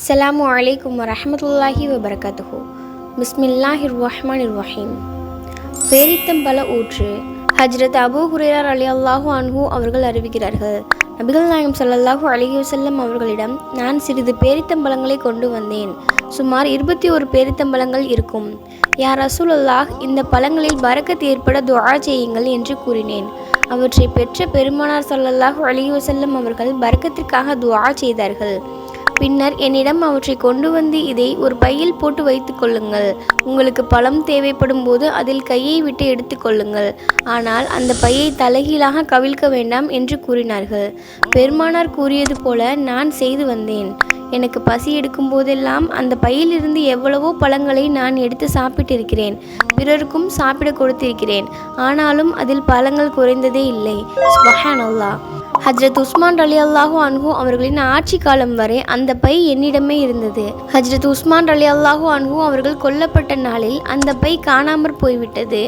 அஸ்ஸலாமு அலைக்கும் வரஹ்மத்துல்லாஹி வபரகாத்துஹு. பிஸ்மில்லாஹிர் ரஹ்மானிர் ரஹீம். பேரித்தம்பல ஊற்று. ஹஜ்ரத் அபூ ஹுரைரா ரலியல்லாஹு அன்ஹு அவர்கள் அறிவிக்கிறார்கள், நபிகள் நாயகம் ஸல்லல்லாஹு அலைஹி வஸல்லம் அவர்களிடம், நான் சிறிது பேரித்தம்பழங்களை கொண்டு வந்தேன். சுமார் 21 பேரித்தம்பழங்கள் இருக்கும். யா ரசூலல்லாஹ், இந்த பழங்களில் பரக்கத் ஏற்பட துஆ செய்யுங்கள் என்று கூறினேன். அவற்றை பெற்ற பெருமானார் ஸல்லல்லாஹு அலைஹி வஸல்லம் அவர்கள் பரக்கத்திற்காக துஆ செய்தார்கள். பின்னர் என்னிடம் அவற்றை கொண்டு வந்து இதை ஒரு பையில் போட்டு வைத்துக் கொள்ளுங்கள். உங்களுக்கு பழம் தேவைப்படும் போது அதில் கையை விட்டு எடுத்துக்கொள்ளுங்கள். ஆனால் அந்த பையை தலைகீழாக கவிழ்க்க வேண்டாம் என்று கூறினார்கள். பெருமானார் கூறியது போல நான் செய்து வந்தேன். எனக்கு பசி எடுக்கும் போதெல்லாம் அந்த பையிலிருந்து எவ்வளவோ பழங்களை நான் எடுத்து சாப்பிட்டிருக்கிறேன். பிறருக்கும் சாப்பிட கொடுத்திருக்கிறேன். ஆனாலும் அதில் பழங்கள் குறைந்ததே இல்லை. சுப்ஹானல்லாஹ். ஹஜ்ரத் உஸ்மான் ரலியல்லாஹு அன்ஹு அவர்களின் ஆட்சி காலம் வரை அந்த பை என்னிடமே இருந்தது. ஹஜ்ரத் உஸ்மான் ரலியல்லாஹு அன்ஹு அவர்கள் கொல்லப்பட்ட நாளில் அந்த பை காணாமற் போய்விட்டது.